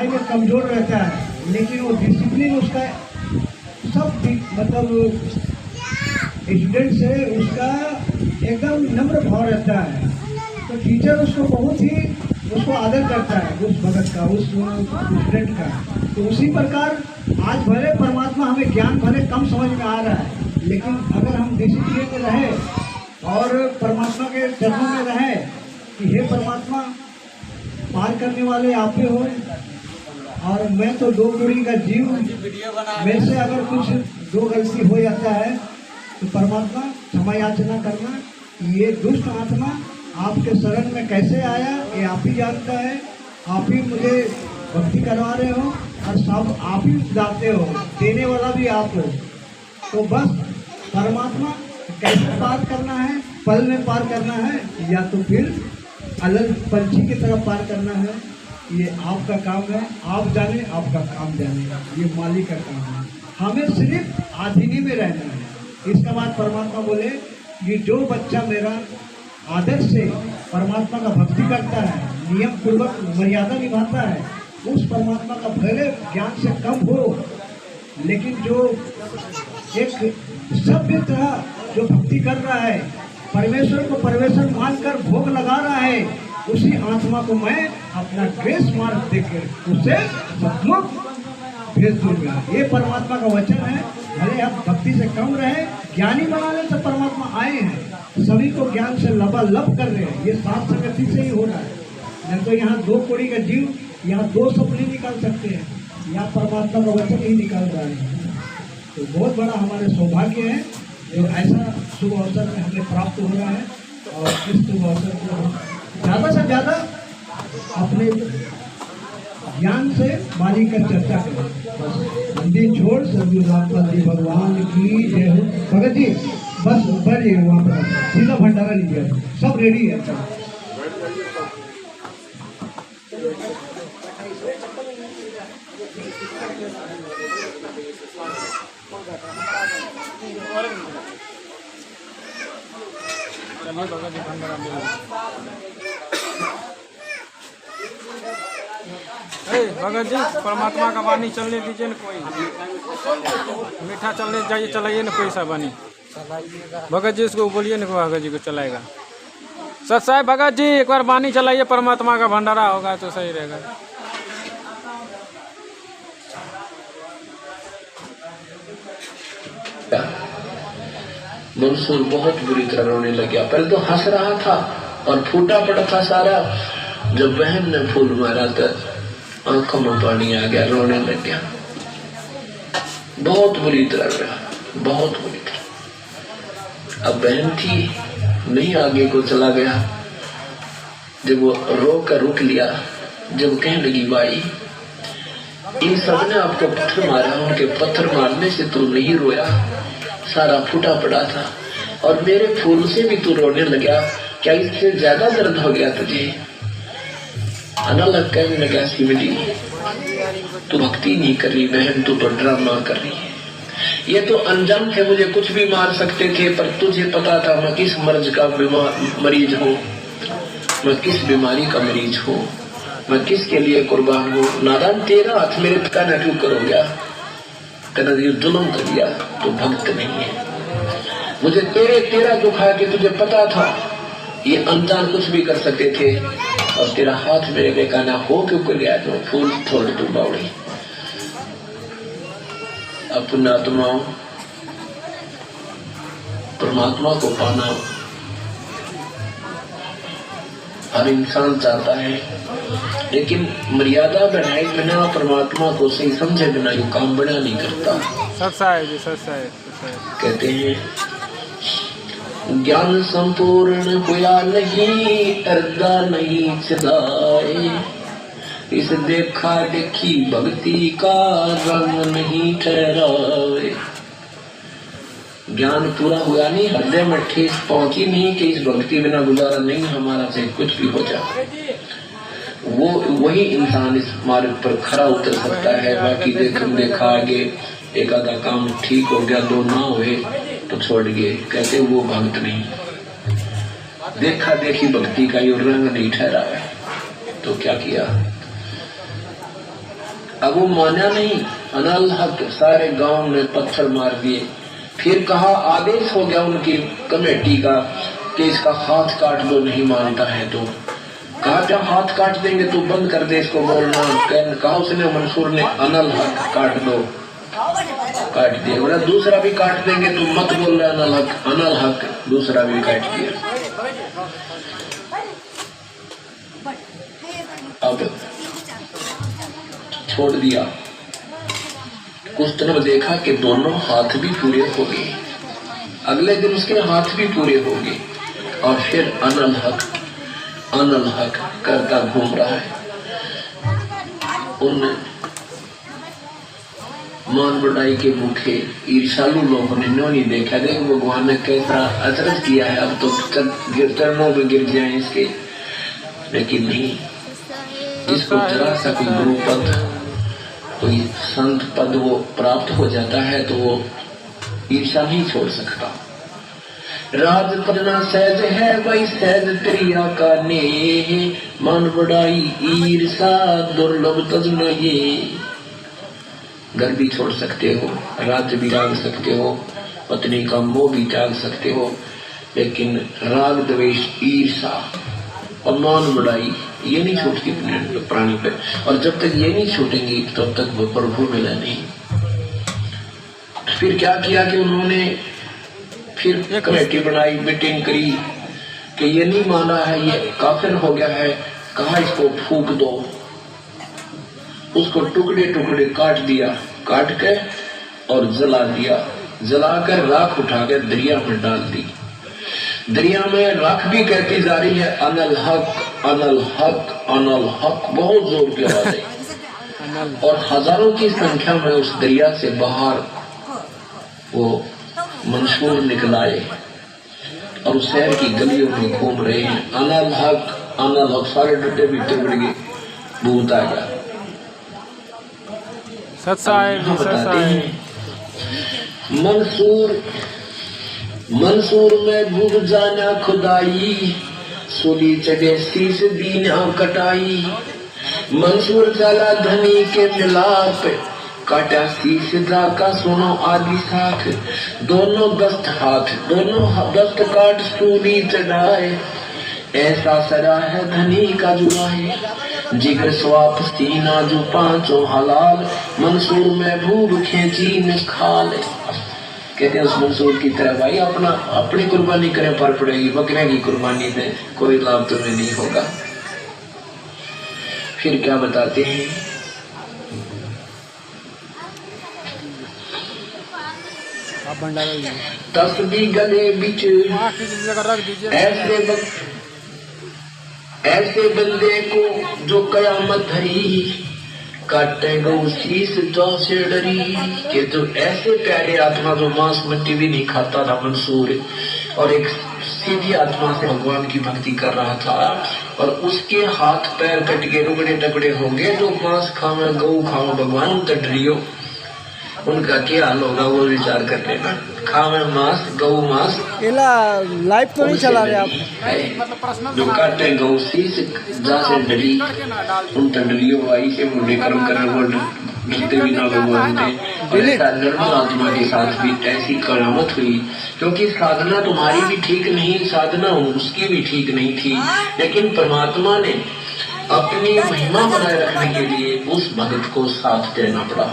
पढ़ाई में कमज़ोर रहता है, लेकिन वो डिसिप्लिन उसका सब मतलब स्टूडेंट से उसका एकदम नम्र भाव रहता है, तो टीचर उसको बहुत ही उसको आदर करता है, उस भगत का, उस स्टूडेंट का। तो उसी प्रकार आज भले परमात्मा हमें ज्ञान भले कम समझ में आ रहा है, लेकिन अगर हम डिसिप्लिन में रहे और परमात्मा के चरणों में रहे कि हे परमात्मा पार करने वाले आप ही हो, और मैं तो दो कौड़ी का जीव, मेरे से अगर कुछ दो गलती हो जाता है तो परमात्मा क्षमा याचना करना, ये दुष्ट आत्मा आपके शरण में कैसे आया ये आप ही जानता है, आप ही मुझे भक्ति करवा रहे हो और सब आप ही दाते हो, देने वाला भी आप हो। तो बस परमात्मा कैसे पार करना है, पल में पार करना है या तो फिर अलग पंछी की तरफ पार करना है, ये आपका काम है, आप जाने, आपका काम जाने, ये मालिक का काम है। हमें सिर्फ आधीनी में रहना है। इसके बाद परमात्मा बोले कि जो बच्चा मेरा आदर से परमात्मा का भक्ति करता है, नियम पूर्वक मर्यादा निभाता है, उस परमात्मा का भले ज्ञान से कम हो, लेकिन जो एक सभ्य तरह जो भक्ति कर रहा है, परमेश्वर को परमेश्वर मानकर भोग लगा रहा है, उसी आत्मा को मैं अपना ग्रेस मार्ग देकर उससे सतलोक भेज दूंगा। ये परमात्मा का वचन है। भले हम भक्ति से कम रहे, ज्ञानी बनाने से परमात्मा आए हैं, सभी को ज्ञान से लबालब कर रहे हैं। ये सात संगति से ही हो रहा है। नहीं तो यहाँ दो कौड़ी का जीव यहाँ दो सपने निकाल सकते हैं, यहाँ परमात्मा का वचन ही निकाल रहा है। तो बहुत बड़ा हमारे सौभाग्य है जो ऐसा शुभ अवसर में हमें प्राप्त हो रहा है, और इस शुभ अवसर को ज़्यादा से ज़्यादा अपने ज्ञान से मालिक का चर्चा करें। बस मंदिर छोड़ सदगुरु रामपाल जी भगवान की जय हो। भगत जी बस बढ़िए, वहाँ पर सीधा भंडारा लीजिए, सब रेडी है। भगत जी परमात्मा का वाणी चलने दीजिए ना, कोई मीठा चलने जाइए, चलाइए ना कोई सा वाणी। भगत जी इसको बोलिए ना, भगत जी को चलाएगा। सच साहब भगत जी एक बार वाणी चलाइए, परमात्मा का भंडारा होगा तो सही रहेगा। मंसूर बहुत बुरी तरह रोने लग गया। पहले तो हंस रहा था और फूटा पड़ा था सारा। जब बहन ने फूल मारा तो आंखों में पानी आ गया, रोने लग गया। बहुत बुरी तरह रोया, बहुत बुरी तरह। अब बहन थी, नहीं आगे को चला गया। जब वो रो कर रुक लिया, जब कहने लगी भाई इन सब ने आपको पत्थर मारा, उनके पत्थर मारने से तू नहीं रोया, सारा फूटा पड़ा था, और मेरे फूल से भी तू रोने लगा, क्या इससे ज्यादा दर्द हो गया तुझे? अलग कहने लगा सिमली, तू भक्ति नहीं कर रही बहन, तू तो ड्रामा कर रही है। ये तो अनजान थे, मुझे कुछ भी मार सकते थे, पर तुझे पता था मैं किस मर्ज का मरीज हूँ, मैं किस बीमारी का मरीज हूँ, मैं किसके लिए कुर्बान हूँ। नादान तेरा हाथ मेरे पिता ने क्यों करो गया, कहना ये जुल्म कर दिया, तो भक्त नहीं है। मुझे तेरा दुख है कि तुझे पता था ये अनजान कुछ भी कर सकते थे, और तेरा हाथ मेरे बेगाना हो क्यों कर गया, जो फूल छोड़ तू बावड़ी। अपना आत्माओं परमात्मा को पाना हर इंसान चाहता है, लेकिन मर्यादा बनाए बिना, परमात्मा को सही समझे बिना ये काम बना नहीं करता। कहते हैं ज्ञान संपूर्ण हुआ नहीं, अर्धा नहीं चलाए, इस देखा देखी भक्ति का रंग नहीं ठहराए। ज्ञान पूरा हुआ नहीं, हृदय में ठेस पहुंची नहीं कि इस भक्ति बिना गुजारा नहीं, हमारा से कुछ भी हो जाए, वो वही इंसान इस मार्ग पर खरा उतर सकता है। बाकी देखा आगे एक आधा काम ठीक हो गया, दो ना हुए तो छोड़ गए, कहते वो भक्त नहीं। देखा देखी भक्ति का ये रंग नहीं ठहरा है, तो क्या किया? अब वो माना नहीं, अनल हक सारे गांव ने पत्थर मार दिए। फिर कहा, आदेश हो गया उनकी कमेटी का कि इसका हाथ काट दो, नहीं मानता है तो। कहा क्या हाथ काट देंगे, तू बंद कर दे इसको बोलना। कहा उसने, मंसूर ने, अनल हक काट दो, काट दिया। बोला दूसरा भी काट देंगे, तू मत बोल रहा अनल हक, अनल हक, दूसरा भी काट दिया। अब छोड़ दिया। कुछ दिनों देखा कि दोनों हाथ भी पूरे हो गए। अगले दिन उसके हाथ भी पूरे हो गए और फिर अनल हक करता घूम रहा है। उन मान बढ़ाई के भूखे ईर्षालु लोगों ने नहीं देखा, देख भगवान ने कैसा अचरज किया है, अब तो चरणों में गिर जाए इसके। लेकिन नहीं, जिसको जरा सा कोई गुरु पद, कोई संत पद वो प्राप्त हो जाता है तो वो ईर्षा नहीं छोड़ सकता। राज करना सहज है भाई, सहज त्रिया का ने, मान बढ़ाई ईर्षा दुर्लभ तज नहीं। घर भी छोड़ सकते हो, राज्य भी त्याग सकते हो, पत्नी का मोह भी त्याग सकते हो, लेकिन राग द्वेष ईर्षा और मान बढ़ाई ये नहीं छूटती प्राणी पे। और जब तक ये नहीं छूटेंगी तब तक वो प्रभु मिला नहीं। फिर क्या किया कि उन्होंने फिर कमेटी बनाई, मीटिंग करी कि ये नहीं माना है, ये काफिर हो गया है। कहा इसको फूंक दो। उसको टुकड़े टुकड़े काट दिया, काट के और जला दिया। जलाकर राख उठा के दरिया में डाल दी। दरिया में राख भी कहती जा रही है, अनल हक अनल हक अनल हक, बहुत जोर की आवाज है। और हजारों की संख्या में उस दरिया से बाहर वो मंसूर निकलाए और उस शहर की गलियों में घूम रहे हैं। अनल हक, सारे डटे भी टुकड़ गए, भूत आ गया। मंसूर में डूब जाना खुदाई, सूली चढ़े शीश दीना कटाई। मंसूर चला धनी के मिलाप, काटा शीश जाका सुनो आदि साख। दोनों दस्त हाथ, दोनों दस्त काट सूली चढ़ाए, ऐसा सरा है धनी का जुआए। जिगर स्वाप सीना जो पांचों हलाल, मंसूर में भूब खेची निखाल। कहते हैं उस मंसूर की तरह भाई अपनी कुर्बानी करें पर पड़ेगी, बकरे की कुर्बानी दें, कोई लाभ तुम्हें नहीं होगा। फिर क्या बताते हैं, तस्बी गले बिच ऐसे बंदे को जो कयामत धरी, काटेगा शीश जो से डरी। कि जो ऐसे प्यारे आत्मा जो मांस मट्टी भी नहीं खाता था मंसूर, और एक सीधी आत्मा से भगवान की भक्ति कर रहा था, और उसके हाथ पैर कट के रुगड़े टकड़े होंगे। जो मांस खावे गऊ खाओ भगवान उनका डरियो, उनका क्या हाल होगा वो विचार कर लेना। खावे मांस गऊ मांस, लाइव तो नहीं चला रहे आप। जो काटे गऊ शीश जा से डरी, उन डरियो भाई से मुंडे कर्म कर वो डरते भी ना भगवान थे। ऐसा निर्मल आत्मा के साथ भी ऐसी करामत हुई, क्योंकि साधना तुम्हारी भी ठीक नहीं, साधना उसकी भी ठीक नहीं थी, लेकिन परमात्मा ने अपनी महिमा बनाए रखने के लिए उस भगत को साथ देना पड़ा,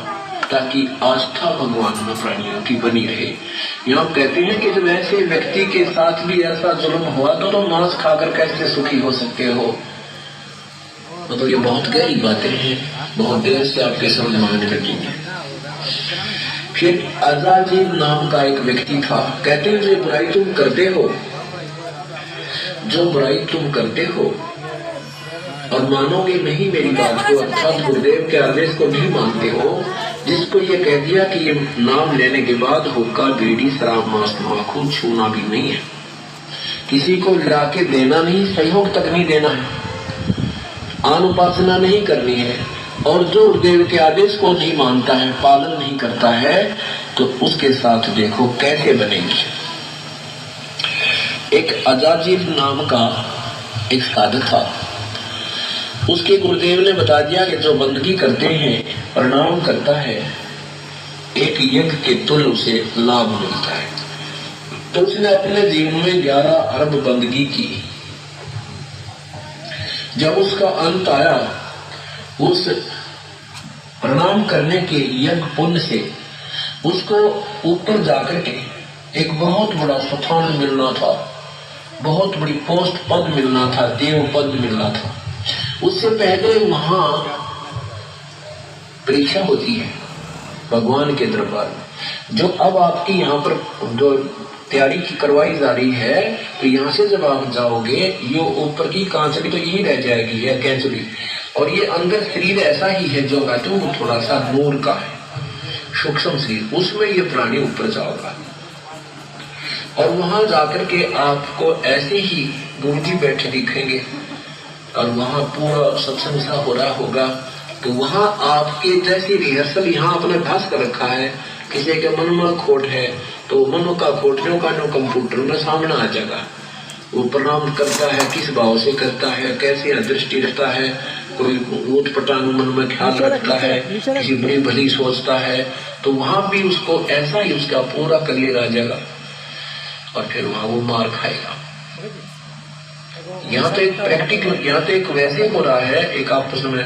ताकि आस्था भगवान में प्राणियों की बनी रहे। यहाँ कहते हैं कि जब ऐसे व्यक्ति के साथ भी ऐसा जुल्म हुआ तो मांस खाकर कैसे सुखी हो सकते हो। मतलब ये बहुत गहरी बातें हैं, बहुत देर से आपके समझ में आने लगेंगे। फिर अजाजीब नाम का एक व्यक्ति था। कहते हैं जो बुराई तुम करते हो, जो बुराई तुम करते हो और मानोगे नहीं मेरी बात को, अर्थात गुरुदेव के आदेश को नहीं मानते हो, जिसको ये कह दिया कि ये नाम लेने के बाद हुक्का बीड़ी शराब मांस तंबाकू छूना भी नहीं है, किसी को ला के देना नहीं, सहयोग तक नहीं देना है, अनुपासना नहीं करनी है, और जो गुरुदेव के आदेश को नहीं मानता है, पालन नहीं करता है, तो उसके साथ देखो कैसे बनेगी। एक अजाजीब नाम का एक साधक था। उसके गुरुदेव ने बता दिया कि जो बंदगी करते हैं, प्रणाम करता है, एक यज्ञ के तुल्य उसे लाभ मिलता है। तो उसने अपने जीवन में 11 अरब बंदगी की। जब उसका अंत आया, उस प्रणाम करने के यज्ञ पुण्य से उसको ऊपर जाकर के एक बहुत बड़ा स्थान मिलना था, बहुत बड़ी पोस्ट पद मिलना था, देव पद मिलना था। उससे पहले वहां परीक्षा होती है भगवान के दरबार में। जो अब आपकी यहाँ पर जो तैयारी की करवाई जा रही है, तो यहाँ से जब आप जाओगे, ये ऊपर की कांचड़ी तो यही रह जाएगी, यह कैंचड़ी, और ये अंदर शरीर ऐसा ही है जो कहते हैं वो थोड़ा सा नूर का है, सूक्ष्म शरीर, उसमें ये प्राणी ऊपर जाओगा। और वहां जाकर के आपको ऐसे ही गुरुजी बैठे दिखेंगे और वहां पूरा सत्संग सा हो रहा होगा। तो वहां आपके जैसी रिहर्सल यहाँ अपने अभ्यास कर रखा है। किसी के मन में खोट है तो मनो का खोट जो का कंप्यूटर में सामने आ जाएगा। वो प्रणाम करता है, किस भाव से करता है, कैसे दृष्टि रखता है, कोई ऊट पटांग मन में ख्याल रखता है, किसी बड़ी भली सोचता है, तो वहां भी उसको ऐसा ही उसका पूरा क्लियर आ जाएगा और फिर वहां वो मार खाएगा। यहाँ तो एक प्रैक्टिकल, यहाँ तो एक वैसे हो रहा है, एक आपस में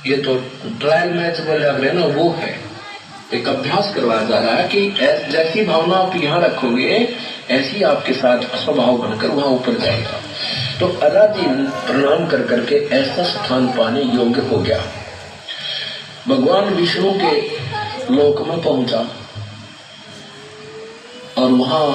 ये तो ट्रायल मैच बोला गया ना, वो है एक अभ्यास करवाया जा रहा है कि जैसी भावना आप यहाँ रखोगे ऐसी आपके साथ स्वभाव बनकर वहां ऊपर जाएगा। तो अलादीन प्रणाम कर करके ऐसा स्थान पाने योग्य हो गया। भगवान विष्णु के लोक में पहुंचा और वहां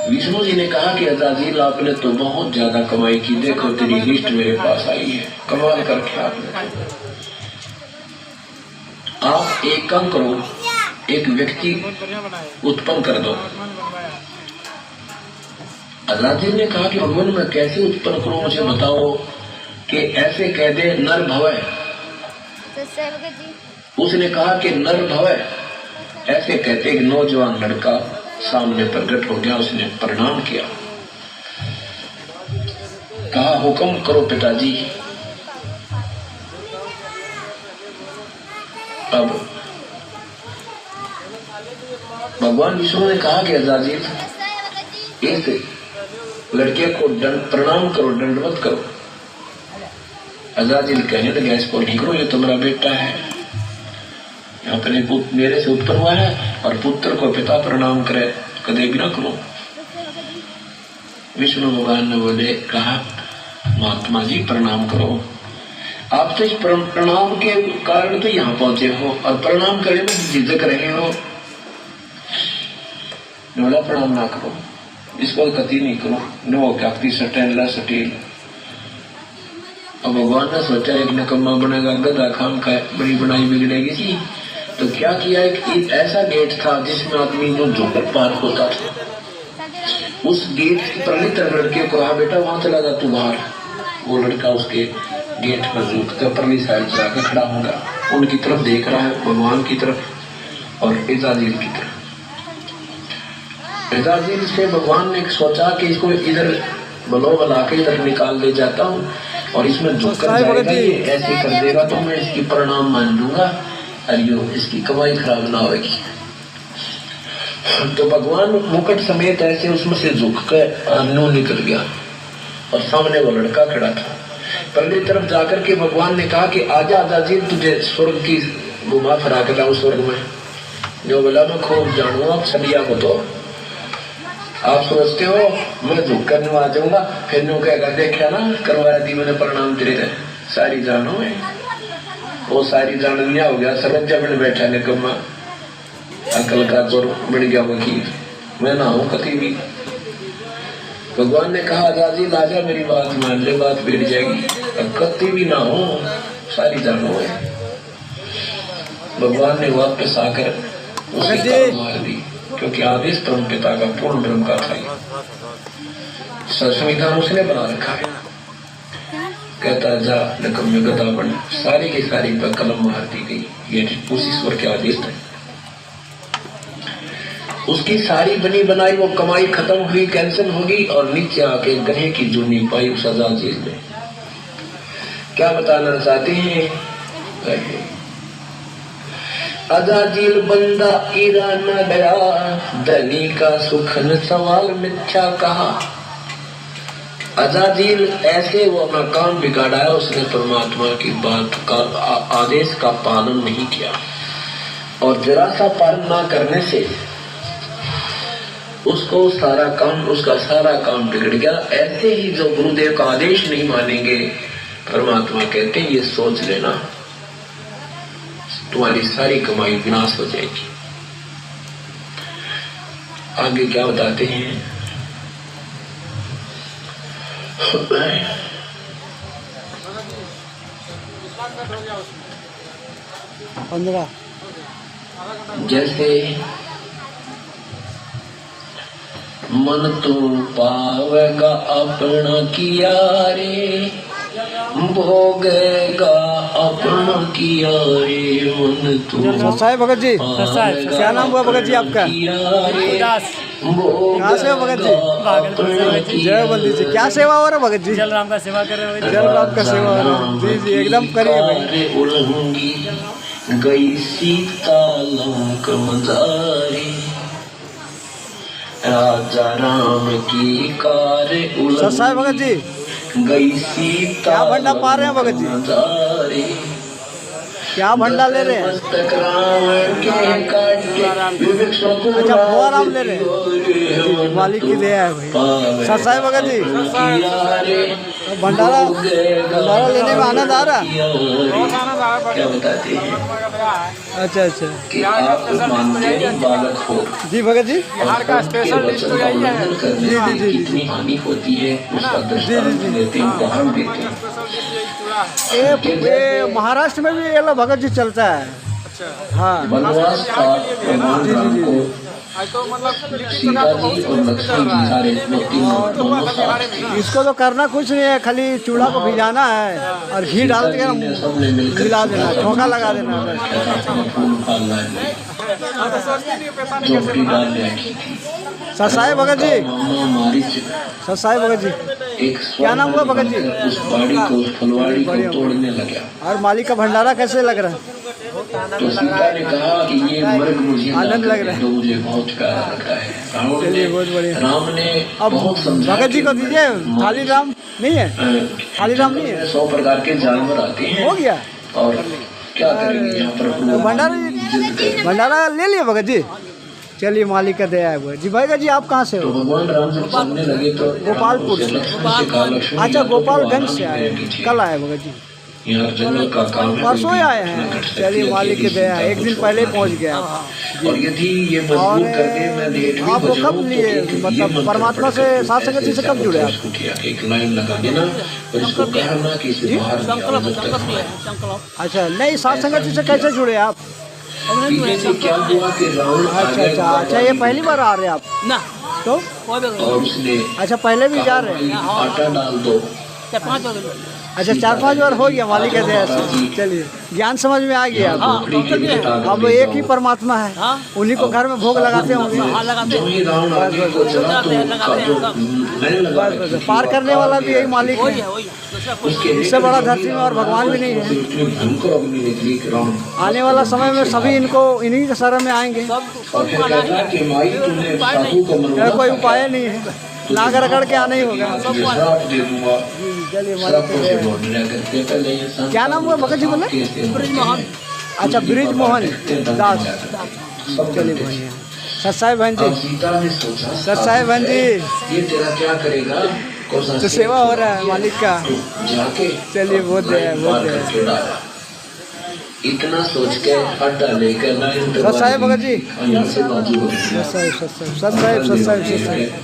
विष्णु जी ने कहा कि अजाजिल आपने तो बहुत ज्यादा कमाई की, देखो तेरी लिस्ट मेरे पास आई है, कमाल करके आपने। आप एक काम करो, एक व्यक्ति उत्पन्न कर दो। अजाजिल ने कहा कि भगवान मैं कैसे उत्पन्न करूं, मुझे बताओ। कि ऐसे कह दे नर भवय। उसने कहा कि नर भवय ऐसे कहते एक नौजवान लड़का सामने प्रकट हो गया। उसने प्रणाम किया, कहा हुक्म करो पिताजी। अब भगवान विष्णु ने कहा कि अजाजिल इस लड़के को प्रणाम करो, दंडवत करो। अजाजिल कहने लगे इसको नहीं करो, ये तो मेरा बेटा है, अपने मेरे से उत्पन्न हुआ है और पुत्र को पिता प्रणाम करे, कदे भी ना करो। विष्णु भगवान ने बोले कहा महात्मा जी प्रणाम करो, आप तो इस प्रणाम के कारण तो यहाँ पहुंचे हो और प्रणाम करने में झिझक रहे हो। बोला प्रणाम ना करो, इसको कति नहीं करो, नो क्या सटेल सटेल। अब भगवान ने सोचा एक नकम्मा बनेगा, गधा खाम का बड़ी बनाई बिगड़ेगी जी। तो क्या किया, एक ऐसा गेट था जिसमें आदमी जो झुकर पार होता था, उस गेट पर लड़के को कहा बेटा वहां चला जा तू बाहर। वो लड़का उसके गेट पर झुककर परली साइड जाकर खड़ा होगा, उनकी तरफ देख रहा है, भगवान की तरफ और इजाजिल की तरफ। इजाजिल से भगवान ने सोचा कि इसको इधर बलो बला के इधर निकाल ले जाता हूँ और इसमें झुककर जाएगा, ये ऐसे कर देगा तो मैं इसकी प्रणाम मान लूंगा और इसकी कमाई खराब ना होगी। तो भगवान मुकुट समेत ऐसे उसमें से झुक कर नो निकल गया और सामने वो लड़का खड़ा था। पहली तरफ जाकर के भगवान ने कहा कि आजा अजाजिल तुझे स्वर्ग की घुमा फिरा के लाऊं स्वर्ग में। जो बोला मैं खूब जानूंगा सदिया को, तो आप सोचते हो मैं झुक कर आ जाऊंगा, फिर नो कहेगा देखा ना करवाया दी मैंने प्रणाम तेरे, सारी जानो है वो सारी जान लिया हो गया। सरज्जा में बैठा निकम्मा, अकल का जोर बढ़ गया वकील, मैं ना हूं कभी भी। भगवान ने कहा अजाजिल आजा मेरी बात मान ले, बात बैठ जाएगी, कभी भी ना हो सारी जानो है। भगवान ने वापस आकर उसकी ताल मार दी, क्योंकि आदेश परम पिता का पूर्ण ब्रह्म का था। संविधान उसने बना रखा है, कहता जा नकम में गदा बन, सारी की सारी पर कलम मार दी गई। ये उस ईश्वर के आदेश थे। उसकी सारी बनी बनाई वो कमाई खत्म हुई, कैंसिल होगी, और नीचे आके गधे की जूनी पाई उस अज़ाज़ील में। क्या बताना चाहते हैं? अज़ाज़ील बंदा इरा न गया, धनी का सुखन सवाल मिथ्या कहा। अज़ाज़ील ऐसे वो अपना काम बिगाड़ा, उसने परमात्मा की बात का आदेश का पालन नहीं किया, और जरा सा पालन ना करने से उसको उसका सारा काम बिगड़ गया। ऐसे ही जो गुरुदेव का आदेश नहीं मानेंगे, परमात्मा कहते हैं ये सोच लेना तुम्हारी सारी कमाई विनाश हो जाएगी। आगे क्या बताते हैं? 15 जैसे मन तू पावेगा अपना किया रे, भोगेगा अपना किया रे, मन तू साहेब भगत जी, क्या नाम हुआ भगत जी आपका? कहाँ से हो भगत जी? जय बल्दी जी। क्या सेवा हो रहा भगत जी? जल राम का सेवा कर रहे हो। जल राम का सेवा हो रहा है। जी जी, एकदम करिए भाई। उलंगी गई सीता लंक मजारी, राजा राम की कार साहेब भगत जी, गई सीता। क्या भंडा पा रहे हैं भगत जी? मजारी, क्या भंडा ले रहे हैं? मस्तक राम के काट के। अच्छा, भुआ राम ले रहे हैं। मालिक की दया है भाई। साहेब भगत जी, भंडारा लेने में आनंद आ रहा? क्या बताते हैं? अच्छा अच्छा कि आप मानते हैं बालक हो जी भगत जी। बिहार का स्पेशल डिश तो यही है। जी जी, कितनी हानि होती है उसका दृष्टांत देते हैं, उदाहरण देते हैं। ये महाराष्ट्र में भी ये लो भगत जी चलता है। अच्छा, हाँ वनवास का प्रमाण राम को आज तो मतलब सीता जी और लक्ष्मण जी सारे दोनों साथ थे। इसको तो करना कुछ नहीं है, खाली चूड़ा को भिजाना है और घी डाल के सबने मिलकर मिला देना, ठोका लगा देना है। फूल फालना है, झोपड़ी डाल रखी थी। साहेब भगत जी, मामा मारिच साहेब भगत जी, एक क्या नाम हुआ भगत जी? उस बाड़ी को, उस फुलवाड़ी को तोड़ने लगा, और मालिक का भंडारा कैसे लग रहा है? तो सीता ने कहा कि ये मर्ग मुझे आनंद लग रहा है। तो मुझे बहुत प्यारा लगता है। रावण चलिए, बहुत बढ़िया। राम ने अब बहुत समझा भगत जी को दीजिए। थाली राम नहीं है? थाली राम नहीं है? 100 प्रकार के जानवर आते हैं हो गया। और क्या करेंगे यहाँ पर अपना भंडारा ले लिया भगत जी। चलिए, मालिक का दया है वो जी। भगत जी, आप कहाँ से तो हो? भगवान राम जब चलने लगे तो गोपालपुर से। अच्छा, गोपालगंज से आए, कल आए भगत जी? यहाँ जंगल का काम है, परसों ही आए हैं। चलिए, मालिक की दया है, एक दिन पहले ही पहुँच गया। और यदि ये मजबूर करके मैं लेट भी आपको हो कब जाऊं तो लिए, एक ये मतलब मंत्र परमात्मा से पढ़ना है, साथ संगति से कब जुड़े आप? उसको किया, एक लाइन लगा देना और इसको कहना कि इसे बाहर निकालो जब तक हमारे। अच्छा, नहीं, साथ संगति से कैसे जुड़े आप? पीछे से क्या हुआ कि रावण आ अच्छा गया अच्छा अच्छा, ये पहली बार आ रहे हैं आप ना तो? और उसने अच्छा, पहले भी जा रहे हैं? आटा डाल दो। अच्छा, 4-5 बार हो गया मालिक के दया से। चलिए, ज्ञान समझ में आ गया। झोपड़ी के भीतर आकर अब एक ही परमात्मा है, उन्हीं को घर में भोग लगाते होंगे। जब ही रावण आगे को चला तो उसका जो मैंने लगा बस बस, पार करने वाला भी यही मालिक है। उसके इससे बड़ा धरती में और भगवान भी नहीं है। इतनी भयंकर अग्नि निकली कि रावण आने वाला समय में सभी इनको इन्हीं के शरण में आएंगे। और फिर कहता कि माई तुमने साधु को यह मरवा कोई उपाय नहीं है, नाग रगड़ के आना ही होगा। श्राप दे दूंगा। चलिए, श्राप मालिक को के से दया। बोल रहा करते पहले ये संत क्या नाम हुआ भगत जी बोले? अच्छा, ब्रिज मोहन दास। चलिए बढ़िया। सत्साई बहन अब जी, सीता ने सोचा सत्साई बहन जी, ये तेरा क्या करेगा, कौन सा तो सेवा हो रहा है मालिक का। जाके चलिए, बहुत दया है, बहुत मार दया है। करके डाला। इतना सोच के अड्डा लेकर लाइन तक सत्साई भगत जी, यहाँ से बाजू हो गया। सत्साई।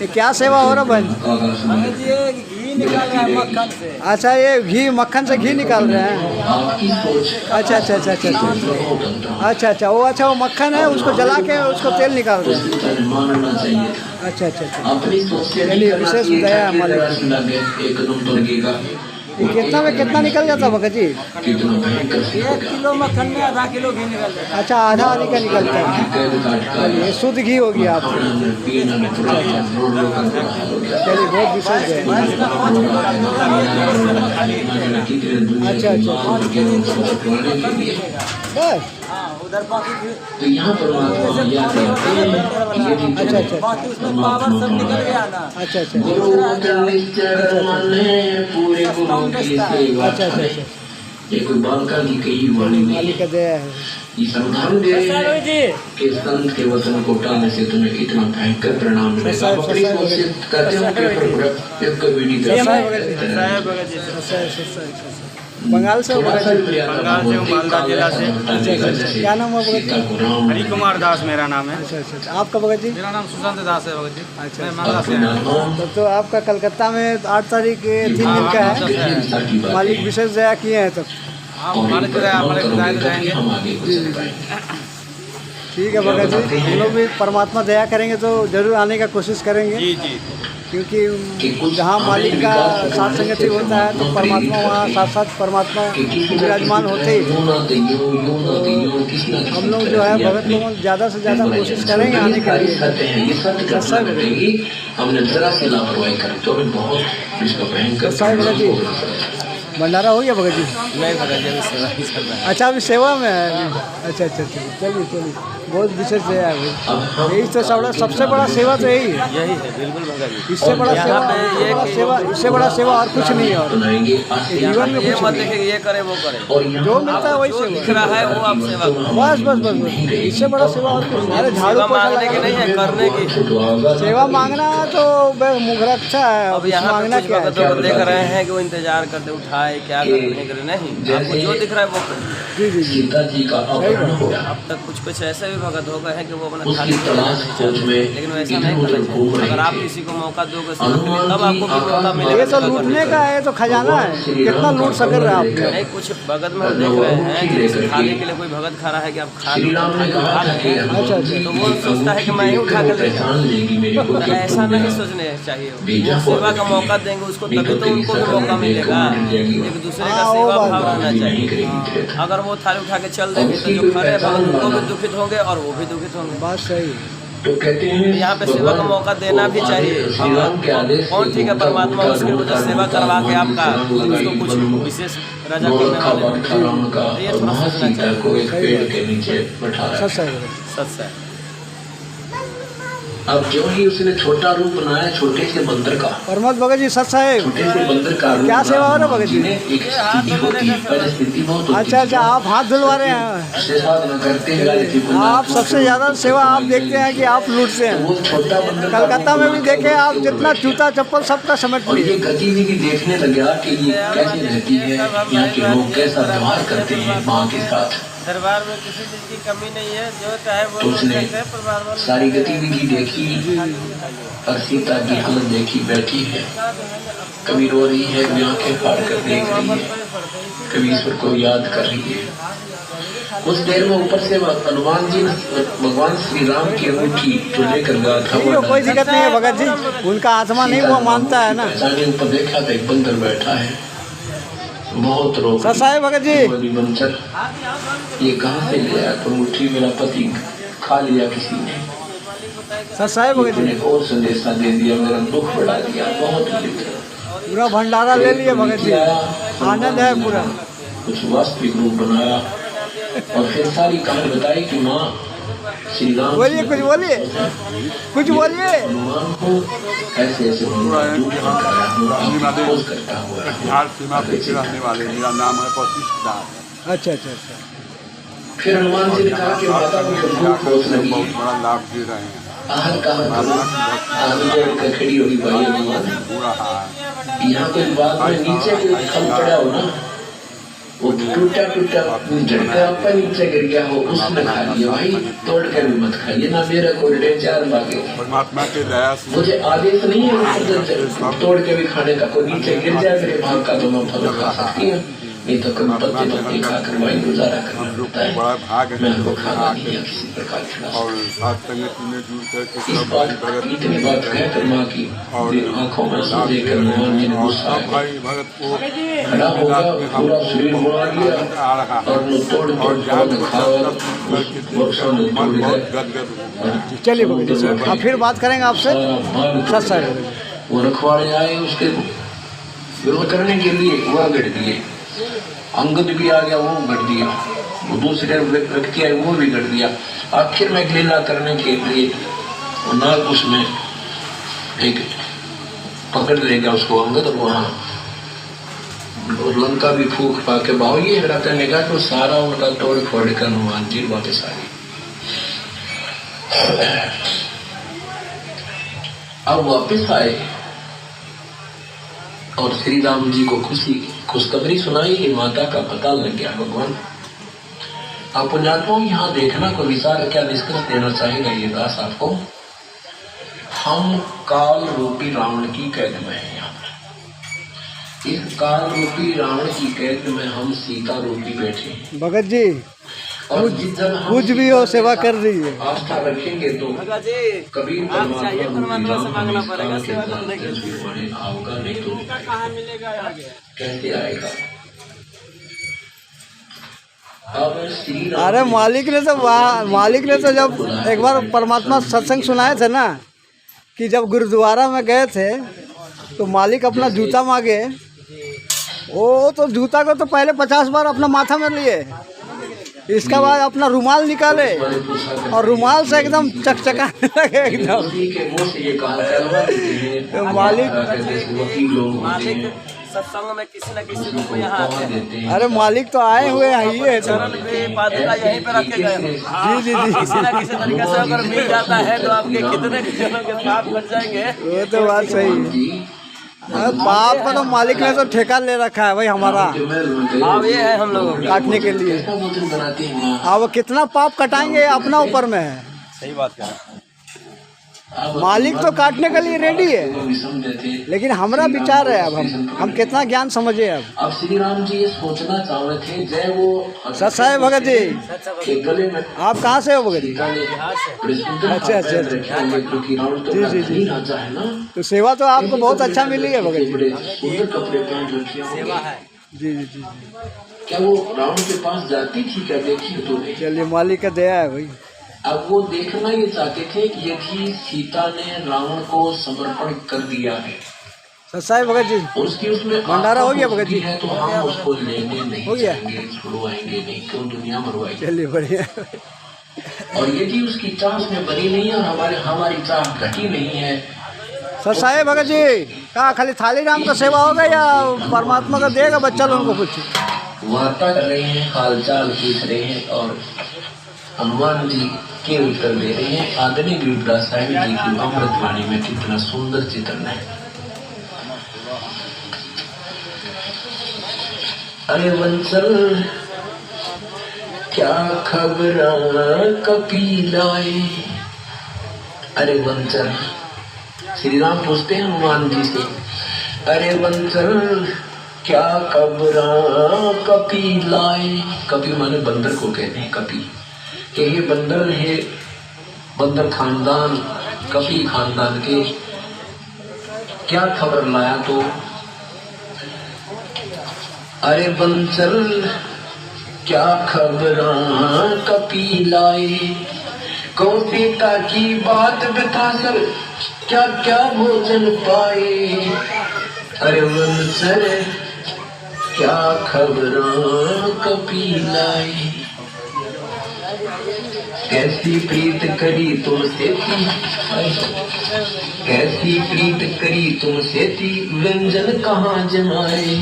ये क्या सेवा हो रहा बहन? आकाश में अच्छा, ये घी, मक्खन से घी निकाल रहे हैं। आपकी सोच अच्छा अच्छा अच्छा अच्छा अच्छा बहुत अंतर अच्छा अच्छा, वो मक्खन है, उसको जला के उसको तेल निकाल रहे हैं। उसकी तरह मानना चाहिए था। अच्छा अच्छा अच्छा, अपनी सोच से चलिए, विशेष दया है मालिक। लगे एक दम तो लगेगा ये कितना में कितना निकल जाता भगत जी? कितना भयंकर 1 किलो मक्खन में आधा किलो घी निकल जाता अच्छा, आधा आने का निकलता है। ये शुद्ध घी हो गया आप। चलिए, बहुत विशेष है। अच्छा बस। उधर बाकी तो यहाँ परमात्मा यह कहते हैं कि यदि अच्छा अच्छा बाकी उसमें पावर सब निकल गया ना। अच्छा अच्छा गुरु निश्चरण है पूरे गुरु की सेवा। अच्छा अच्छा अच्छा, ये कोई बालका की कही वाणी नहीं मालिक का दया है। ये संविधान दे रहे हैं कि संत के वचन को टालने से तुम्हें इतना भयंकर परिणाम मिलेगा। आप अपनी कोशिश करते हो कि एक कभी नहीं कर बंगाल से हो? बंगाल से हूँ, मालदा जिला से। क्या नाम है भगत जी? हरि कुमार दास मेरा नाम है। अच्छा अच्छा अच्छा, आपका भगत जी? मेरा नाम सुशांत दास है भगत जी। अच्छा, मैं मालदा से आया। तो आपका कलकत्ता में 8 तारीख 3 दिन का है। मालिक विशेष दया किए हैं तब। आप हमारे हिदायत रहेंगे। ठीक है भगत जी, हम लोग भी परमात्मा दया करेंगे तो जरूर आने का कोशिश करेंगे। जी जी, क्योंकि जहाँ मालिक का साथ संगति होता है तो परमात्मा वहाँ साथ साथ परमात्मा विराजमान होते ही। हम लोग जो है भगत लोगों ज़्यादा से ज़्यादा कोशिश करेंगे आने के लिए। हमने जरा सी लापरवाही करी तो हमें बहुत इसका भयंकर भगत जी, भंडारा हो गया भगत जी? नहीं भगत जी, अभी सेवा ही चल रहा है। अच्छा, अभी सेवा में है अभी। अच्छा अच्छा अच्छा, चलिए चलिए, बहुत विशेष दया है भाई। यही तो सबसे बड़ा सेवा तो यही है। यही है, बिल्कुल भगत जी। इससे बड़ा इससे बड़ा सेवा और कुछ नहीं है। और जीवन में ये कुछ मत नहीं। देखिए ये करे वो करे, जो मिलता है वही जो दिख सेवा। रहा है वो आप सेवा करो। बस बस बस बस, इससे बड़ा सेवा और कुछ नहीं। अरे झाड़ू सेवा पोछा मांगने की नहीं है, करने की। सेवा मांगना तो मुखरक्षा है। अब अब यहाँ मांगना पे कुछ क्या है? भगतों को देख रहे हैं कि वो इंतजार करते उठाए क्या करे नहीं करे, नहीं आपको जो दिख रहा है वो करिए। जी जी जी, सीता जी का अपहरण हुआ। अब तक कुछ ऐसे भी भगत हो गए हैं कि वो अपना उसकी खाली तलाश खोज में लेकिन वैसा इधर नहीं उधर करना घूम चाहिए। रहे अगर आप थे। किसी को मौका दोगे हनुमान तब आपको भी जी मौका मिलेगा। ये तो लूटने का है, तो खजाना है। कितना लूट सक रहे हैं आप? नहीं, कुछ भगत में हम देख रहे हैं कि खाने के लिए कोई भगत खा रहा है कि आप खा श्री राम ने कहा था कि अच्छा अच्छा, तो वो सोचता है कि मैं ही उठा कर ले जाऊं। पहचान लेगी मेरे को। तो ऐसा नहीं सोचने चाहिए। वो सेवा का मौका देंगे उसको तभी तो उनको भी मौका मिलेगा। एक दूसरे का सेवा भाव रहना चाहिए। अगर वो थाली उठा के चल देंगे तो जो खड़े भगत उनको भी दुखित होंगे और वो भी दुखित होंगे। बात सही है। तो कहते हैं यहाँ पे सेवा का मौका देना भी चाहिए। श्री राम के आदेश कौन ठीक है, परमात्मा उसके को जो सेवा करवा के आपका उसको कुछ विशेष राजा करने वाले तो ये थोड़ा सोचना चाहिए। को एक पेड़ के नीचे बैठा रखा। सच है। सच है। अब जो ही उसने छोटा रूप बनाया, छोटे से बंदर का, परमत भगत जी सच है। छोटे से बंदर का रूप क्या सेवा हो रहा है भगत जी? ने एक स्थिति होती है, परिस्थिति बहुत होती अच्छा अच्छा, आप हाथ धुलवा रहे हैं। उसके साथ न करते हैं। आप सबसे ज्यादा सेवा आप देखते हैं कि आप लूटते हैं। वो छोटा बंदर कलकत्ता में भी देखे आप, जितना जूता चप्पल सबका समेट और ये लिए। गतिविधि देखने लगा कि ये कैसी रहती है, यहाँ के लोग कैसा व्यवहार करते हैं माँ के साथ। दरबार में किसी चीज की कमी नहीं है, जो चाहे वो तो उसने परिवार वाले सारी गतिविधि देखी और सीता की हालत देखी, बैठी है, कभी रो रही है, कभी आंखें फाड़ कर देख रही है, कभी ईश्वर को याद कर रही है। उस देर में ऊपर से हनुमान जी ने भगवान श्री राम की अंगूठी जो लेकर गया था ठीक है, कोई दिक्कत नहीं है भगत जी, उनका आत्मा नहीं वो मानता है ना। अचानक ऊपर देखा तो एक बंदर बैठा है, बहुत रो सच है भगत जी। बंदर ये कहाँ से ले आया? तो मुट्ठी मेरा पति खा लिया किसी ने। सच है भगत जी। एक और संदेशा दे दिया, मेरा दुख बढ़ा दिया, बहुत मित्र। पूरा भंडारा ले लिए भगत जी, आनंद है पूरा। कुछ वास्तविक रूप बनाया और फिर सारी कहानी बताई कि माँ श्री राम बोलिए, कुछ बोलिए, कुछ बोलिए। हनुमान को ऐसे ऐसे खोज करता हुआ बिहार सीमा पे के रहने वाले, मेरा नाम है वशिष्ठ दास। अच्छा अच्छा अच्छा, फिर हनुमान जी ने कहा कि माता को भूख बहुत लगी, बहुत बड़ा लाभ दे रहे हैं। आहत कहाँ करो, आहत जोड़ कर खड़ी होगी भाई हनुमान। पूरा हाथ यहाँ कोई बात में नीचे कोई फल पड़ा हो ना, वो टूटा टूटा झटका आपका नीचे गिर गया हो, उसने खा लिया भाई, तोड़ कर भी मत खाइए ना, मेरा कोई डे चार भागे। परमात्मा के दया से मुझे आदेश नहीं है तोड़ के भी खाने का, कोई नीचे गिर जाए मेरे भाग का तो मैं फल खा सकती हूँ। नहीं तो कभी पत्ते पत्ते खाकर वही गुजारा करना हम लोग पड़ता को बड़ा भाग है। है मैं हमको लोग खाना आके नहीं है किसी प्रकार खिला और साथ संगत में जुड़ करके इस सब बात भगत इतनी बात कहकर माँ की आंखों में आंसू देखकर मोहन जी ने और गुस्सा सब भाई भगत को खड़ा हो गया, पूरा शरीर मुड़ा लिया आ रहा है और वो तोड़ तोड़ और जान पवन खाया वर्षों में तोड़ मन गए। बहुत गदगद हो गया। चलिए भगत जी हाँ फिर बात करेंगे आपसे सच साहब। वो रखवाड़े आए उसके विरोध करने के लिए, वह गढ़ दिए। अंगद भी आ गया, वो गढ़ दिया। वो दूसरे व्यक्ति आए, वो भी गढ़ दिया। आखिर में लीला करने के लिए नाग उसमें एक पकड़ ले गया उसको अंगद, और वहाँ और लंका भी फूक पा के भाव ये हरा करने का तो सारा उनका तोड़ फोड़ कर हनुमान जी वापस आ गए। अब वापस आए और श्री राम जी को खुशखबरी सुनाई कि माता का पता लग गया। भगवान आप पुण्यात्माओं यहाँ देखना को विचार क्या निष्कर्ष देना चाहेगा ये दास आपको। हम काल रूपी रावण की कैद में हैं। यहाँ पर इस काल रूपी रावण की कैद में हम सीता रूपी बैठे हैं। भगत जी और जिस जब हम कुछ भी हो सेवा कर दीजिए। आस्था रखेंगे तो कभी परमात्मा से मांगना पड़ेगा। सेवा आओगा नहीं तो कहाँ मिलेगा आगे? कैसे आएगा? अब श्री राम अरे मालिक ने तो जब एक बार परमात्मा सत्संग सुनाए थे ना कि जब गुरुद्वारा में गए थे तो मालिक अपना जूता मांगे, वो तो जूता को तो पहले 50 बार अपना माथा में लिए, इसके बाद अपना रुमाल निकाले और रुमाल से एकदम चकचकाने लगे एकदम। के मुंह से ये कहा तो मालिक सत्संग में किसी न किसी रूप में यहाँ आते हैं। अरे मालिक तो आए हुए हैं ही है तो। चरण पे पादुका यहीं पे रखे गए हैं। जी किसी न किसी तरीके से अगर मिल जाता है तो आपके कितने जनों के पाप बच जाएंगे। वो तो बात सही है। अरे पाप का तो मालिक ने तो ठेका ले रखा है भाई हमारा, अब ये है हम लोगों काटने के लिए। बनाते हैं। अब कितना पाप कटाएंगे अपना ऊपर में है। सही बात है। मालिक तो काटने के लिए रेडी है, लेकिन हमारा विचार है अब हम कितना ज्ञान समझे। अब श्री राम जी ये सोचना चाह रहे थे जय वो सच है भगत जी। के गले में आप कहाँ से हो भगत जी? अच्छा क्योंकि रावण तो जी राजा है ना, तो सेवा तो आपको बहुत अच्छा मिली है भगत जी। बड़े सुंदर कपड़े पहन रखे होंगे। जी जी जी। क्या वो रावण के पास जाती थी क्या? देखिए तो चलिए मालिक का दया है भाई। अब वो देखना ये चाहते थे कि यदि सीता ने रावण को समर्पण कर दिया है सच्चा है भगत जी। और उसकी उसमें भंडारा हो गया भगत जी? है तो हम उसको लेने नहीं हो गया? जाएंगे, छुड़वाएंगे नहीं, क्यों दुनिया मरवाएगी। चलिए बढ़िया। और यदि उसकी चाह उसमें बनी नहीं है और हमारी चाह घटी नहीं है। सच्चा है भगत जी। कहाँ खाली थाली राम का सेवा होगा या परमात्मा का देगा बच्चा लोगों को कुछ? वार्ता कर रहे हैं, हालचाल पूछ रहे हैं और हनुमान जी के उत्तर दे रहे हैं। आदरणीय गिरिदास साहब जी की अमृतवाणी में कितना सुंदर चित्रण है। अरे वंशल क्या खबर कपिलाए। अरे वंशल, श्री राम पूछते हैं हनुमान जी से, अरे वंशल क्या खबर कपिलाए। कपि माने बंदर को कहते हैं कपि, कि ये बंदर है, बंदर खानदान, कपि खानदान के क्या खबर लाया। तो अरे बंसल क्या खबर कपि लाए, कौ सीता की बात बता सर क्या क्या भोजन पाए। अरे बंसल क्या खबर कपि लाए, कैसी प्रीत करी तुमसे थी, कैसी प्रीत करी तुमसे थी, व्यंजन कहाँ जमाए।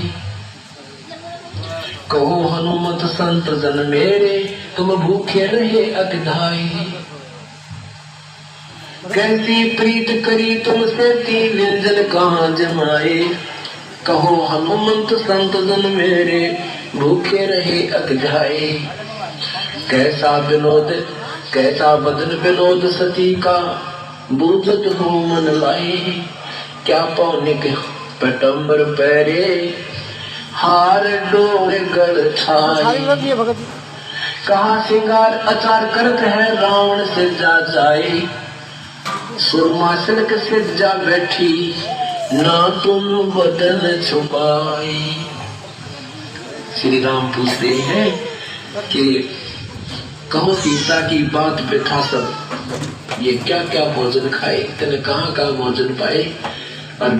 कहो हनुमत संत जन मेरे, तुम भूखे रहे अतिधाए। कैसी प्रीत करी तुमसे थी, व्यंजन कहाँ जमाए। कहो हनुमंत संत जन मेरे, भूखे रहे अतिधाए। कैसा विनोद कैसा बदन विनोद सती का, बूझत हो मन लाए। क्या पौनिक पटम्बर पैरे, हार डोर गढ़ सारी छाई बात ये भगत जी कहा सिंगार अचार करत है रावण से जा जाए सुरमा सिल्क से जा बैठी ना तुम बदन छुपाई। श्री राम पूछ रहे हैं कि कहो सीता की बात बैठा सब ये क्या क्या भोजन खाए तेने कहाँ कहाँ भोजन पाए।